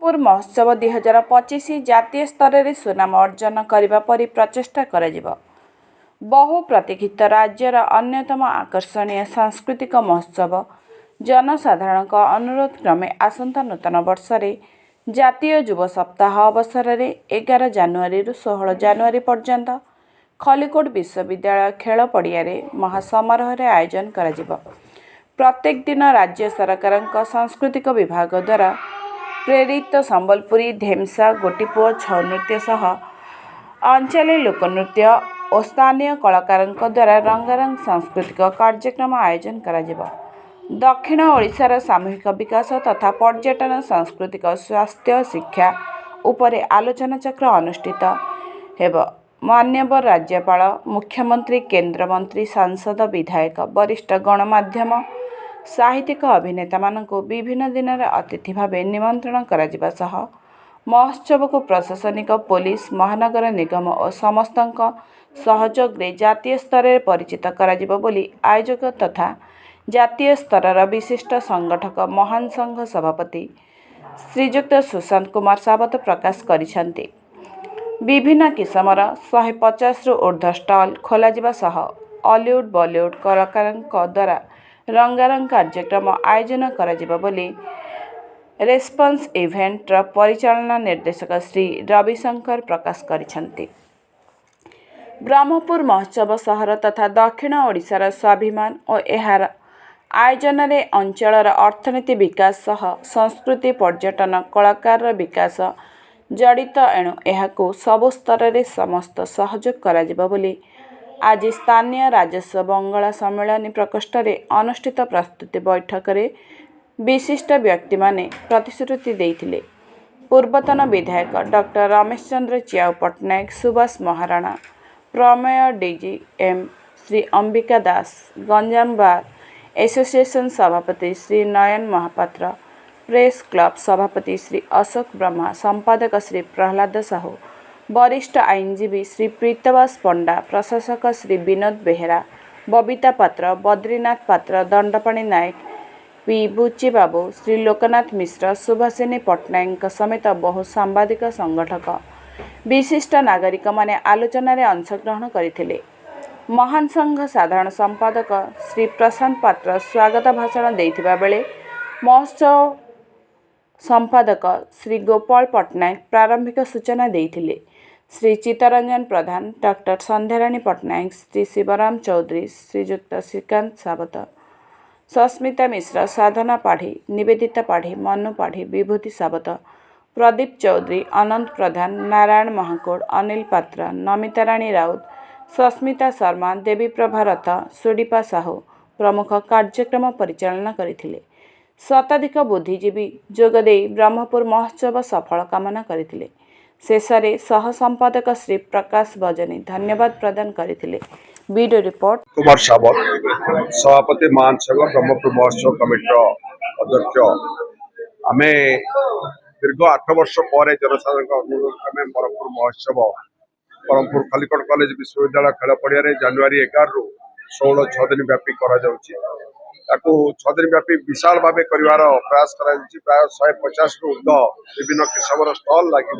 ब्रह्मपुर महोत्सव 2025 जातीय स्तर में सुनाम अर्जन करने परि प्रचेषा कर बहु प्रतीक्षित राज्यर अन्यतम आकर्षणीय सांस्कृतिक महोत्सव जनसाधारण अनुरोध क्रमे आसंता नूतन वर्ष रे जातीय युव सप्ताह अवसर में 11 जानुरी 16 जानुरी पर्यंत खलिकोट विश्वविद्यालय खेल पड़िया महासमारोह आयोजन कर प्रत्येक दिन राज्य सरकार सांस्कृतिक विभाग द्वारा प्रेरित संबलपुरी ढेमसा गोटीपुओ छौ नृत्य सह अंचली लोकनृत्य और स्थानीय कलाकार द्वारा रंगारंग सांस्कृतिक कार्यक्रम आयोजन कर दक्षिण ओडिशार सामूहिक विकास तथा पर्यटन सांस्कृतिक स्वास्थ्य शिक्षा उपरे आलोचना चक्र अनुष्ठित हेब। मान्यवर राज्यपाल मुख्यमंत्री केंद्र मंत्री सांसद विधायक वरिष्ठ गणमाध्यम साहित्यिक अभिनेता मानक विभिन्न दिन अतिथि भाव निमंत्रण करा सह महोत्सव को प्रशासनिक पुलिस महानगर निगम और समस्त सहयोग रे जातीय स्तर में परिचित करा बोली आयोजक तथा जातीय स्तर विशिष्ट संगठक महान संघ सभापति श्रीजुक्त सुशांत कुमार सावत प्रकाश करिसेंति। विभिन्न किसमर 150 रु ऊर्ध्व स्टल खोल सह हॉलीवुड बॉलीवुड कलाकार द्वारा रंगारंग कार्यक्रम आयोजन करा बोली रेस्पॉन्स इवेंट परिचालना निर्देशक श्री रविशंकर प्रकाश करिसेंति। ब्रह्मपुर महोत्सव सहर तथा दक्षिण ओडिशार स्वाभिमान और यार आयोजन रे अंचलर अर्थनीति विकास सह संस्कृति पर्यटन कलाकार विकास जड़ित एणु यहाकू सबु स्तर में समस्त सहयोग करा बोली आज स्थानीय राजस्व बंगला सम्मेलन प्रकोष्ठ रे अनुष्ठित प्रस्तुति बैठक रे विशिष्ट व्यक्ति माने प्रतिश्रुति देइथिले। पूर्वतन विधायक डॉक्टर रमेश चंद्र चियाउ पट्टनायक सुभाष महाराणा प्रमेय डीजी एम श्री अंबिका दास गंजाम बार एसोसिएशन सभापति श्री नयन महापात्र प्रेस क्लब सभापति श्री अशोक ब्रह्मा संपादक श्री प्रहलाद साहू वरिष्ठ आईनजीवी श्री प्रीतवास पंडा प्रशासक श्री विनोद बेहेरा बबीता पात्र बद्रीनाथ पात्र दंडपाणी नायक पी बुच्ची बाबू श्री लोकनाथ मिश्र सुभाषिनी पट्टनायक समेत बहु सांबादिक संगठक विशिष्ट नागरिक माने आलोचन रे अंशग्रहण करथिले। महान संघ साधारण संपादक श्री प्रशांत पात्र स्वागत भाषण देथिबा बेले महोत्सव संपादक श्री गोपाल पट्टनायक प्रारंभिक सूचना देथिले। श्री चित्तरंजन प्रधान डॉक्टर संध्याराणी पट्टनायक श्री शिवराम चौधरी श्रीजुक्त श्रीकांत सावत सस्मिता मिश्र साधना पाढ़ी निवेदिता पाढ़ी मनु पाढ़ी विभूति सावत प्रदीप चौधरी अनंत प्रधान नारायण महाकोड़ अनिल पात्र नमिता राणी राउत सस्मिता शर्मा देवी प्रभा रथ सुडीपा साहू प्रमुख कार्यक्रम परिचालना करथिले। शताधिक बुद्धिजीवी जोगदे ब्रह्मपुर महोत्सव सफल कामना करथिले। शेषरे सह संपादक श्री प्रकाश बजनी धन्यवाद प्रदान करथिले। वीडियो रिपोर्ट कुमार सावत सभापति महान संघ ब्रह्मपुर महोत्सव कमिटी अध्यक्ष आमे दीर्घ 8 वर्ष पर जनसाधारण अनुरोध क्रमे ब्रह्मपुर महोत्सव ब्रह्मपुर खलिकोट कॉलेज विश्वविद्यालय खेल पड़िया जानुरी 11 रु 16 6 दिन व्यापी करा 6 दिन व्यापी विशाल भाव कर प्रयास प्राय 150 रु ऊर्ध विभिन्न किसमर स्टल लगे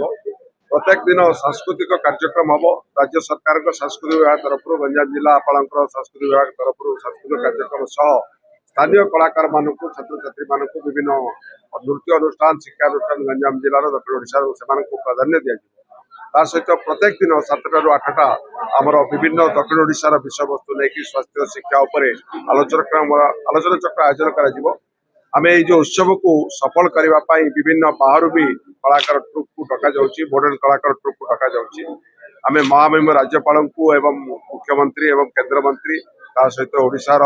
प्रत्येक दिन सांस्कृतिक कार्यक्रम हम राज्य सरकार सांस्कृतिक विभाग तरफ गंजाम जिलापाल सांस्कृतिक विभाग तरफ सांस्कृतिक कार्यक्रम सह स्थानीय कलाकार मानक छात्र छात्री मानक विभिन्न नृत्य अनुष्ठान शिक्षा अनुष्ठान गंजाम जिलार दक्षिण ओडिशा से प्राधान्य दिया सहित प्रत्येक दिन 7टा रु 8टा आमर विभिन्न दक्षिण ओडिशार विषय वस्तु लेकिन स्वास्थ्य शिक्षा आलोचना चक्र आयोजन कर आमे जो उत्सव को सफल करने विभिन्न बाहर भी कलाकार ट्रुप को डका मॉडर्न कलाकार ट्रुप को डका आमे महामहिम राज्यपाल को एवं मुख्यमंत्री एवं केंद्र मंत्री सहित ओडिशार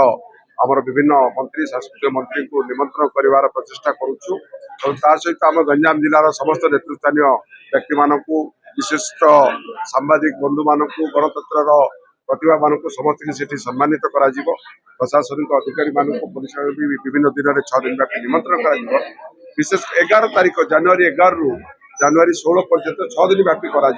आमर विभिन्न मंत्री सांस्कृतिक मंत्री को निमंत्रण कर प्रचेषा करुचु सहित आम गंजाम जिलार समस्त नेतृस्थानीय व्यक्ति मानक विशिष्ट सांबादिक बंधु मानक गणतंत्र प्रतिभा मानक समस्त सम्मानित करा प्रशासनिक अधिकारी मानक पुलिस भी विभिन्न दिन में 6 दिन व्यापी निमंत्रण कर विशेष 11 तारीख जानुरी 11 रु जानुरी 16 पर्यंत 6 दिन व्यापी करा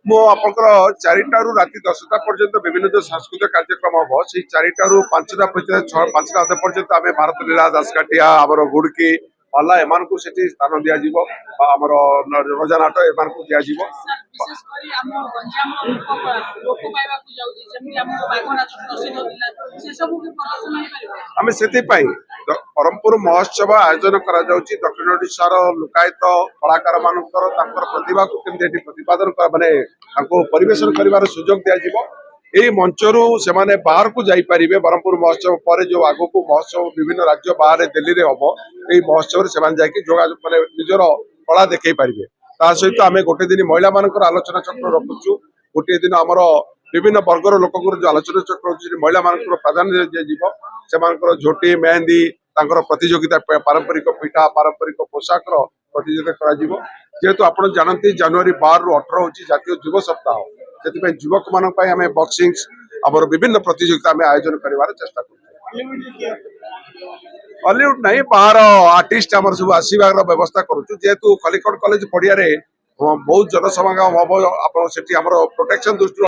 ମୁଁ ଆପଣଙ୍କର 4টাରୁ ରାତି 10ଟା ପର୍ଯ୍ୟନ୍ତ ବିଭିନ୍ନ ଯୋଉ ସାଂସ୍କୃତିକ କାର୍ଯ୍ୟକ୍ରମ ହବ ସେଇ 4ଟାରୁ 5ଟା ପର୍ଯ୍ୟନ୍ତ 5ଟା ଅଧେ ପର୍ଯ୍ୟନ୍ତ ଆମେ ଭାରତ ଲୀଳା ଦାସକାଠିଆ ଆମର ଗୁଡକି ପାଲା ଏମାନଙ୍କୁ ସେଠି ସ୍ଥାନ ଦିଆଯିବ ଆମର ରଜା ନାଟ ଏମାନଙ୍କୁ ଦିଆଯିବ। ବିଶେଷ କରି ଆମ ଗଞ୍ଜାମର ଲୋପ ପାଇବାକୁ ଯାଉଛି ଯେମିତି ଆମର ବାଘ ନାଚ ପ୍ରସିଦ୍ଧ ଥିଲା ସେ ସବୁକୁ ପ୍ରଦର୍ଶନ ହେଇପାରିବ। ଆମେ ସେଥିପାଇଁ ବ୍ରହ୍ମପୁର ମହୋତ୍ସବ ଆୟୋଜନ କରାଯାଉଛି ଦକ୍ଷିଣ ଓଡିଶାର ଲୋକାୟତ କଳାକାର ମାନଙ୍କର ତାଙ୍କର ପ୍ରତିଭାକୁ କେମିତି ଏଠି ପ୍ରତିପାଦନ ମାନେ ତାଙ୍କୁ ପରିବେଷଣ କରିବାର ସୁଯୋଗ ଦିଆଯିବ। ଏଇ ମଞ୍ଚରୁ ସେମାନେ ବାହାରକୁ ଯାଇପାରିବେ। ବ୍ରହ୍ମପୁର ମହୋତ୍ସବ ପରେ ଯୋଉ ଆଗକୁ ମହୋତ୍ସବ ବିଭିନ୍ନ ରାଜ୍ୟ ବାହାରେ ଦିଲ୍ଲୀରେ ହବ ଏଇ ମହୋତ୍ସବରେ ସେମାନେ ଯାଇକି ଯୋଗାଯୋଗ ମାନେ ନିଜର କଳା ଦେଖେଇ ପାରିବେ। ତା ସହିତ ଆମେ ଗୋଟେ ଦିନ ମହିଳା ମାନଙ୍କର ଆଲୋଚନା ଚକ୍ର ରଖୁଛୁ। ଗୋଟିଏ ଦିନ ଆମର ବିଭିନ୍ନ ବର୍ଗର ଲୋକଙ୍କର ଯୋଉ ଆଲୋଚନା ଚକ୍ର ହଉଛି ମହିଳା ମାନଙ୍କର ପ୍ରାଧାନ୍ୟ ଦିଆଯିବ। ସେମାନଙ୍କର ଝୋଟି ମେହେନ୍ଦୀ ତାଙ୍କର ପ୍ରତିଯୋଗିତା ପାରମ୍ପରିକ ପିଠା ପାରମ୍ପରିକ ପୋଷାକର ପ୍ରତିଯୋଗିତା କରାଯିବ। ଯେହେତୁ ଆପଣ ଜାଣନ୍ତି ଜାନୁଆରୀ 12ରୁ 18 ହଉଛି ଜାତୀୟ ଯୁବ ସପ୍ତାହ। ସେଥିପାଇଁ ଯୁବକ ମାନଙ୍କ ପାଇଁ ଆମେ ବକ୍ସିଂ ଆମର ବିଭିନ୍ନ ପ୍ରତିଯୋଗିତା ଆମେ ଆୟୋଜନ କରିବାର ଚେଷ୍ଟା କରୁଛୁ। ହଲିଉଡ ନାହିଁ ବାହାର ଆର୍ଟିଷ୍ଟ ଆମର ସବୁ ଆସିବାର ବ୍ୟବସ୍ଥା କରୁଛୁ। ଯେହେତୁ ଖଲିକୋଟ କଲେଜ ପଡିଆରେ ବହୁତ ଜନସମାଗମ ହବ ଆପଣ ସେଠି ଆମର ପ୍ରୋଟେକ୍ସନ ଦୃଷ୍ଟିରୁ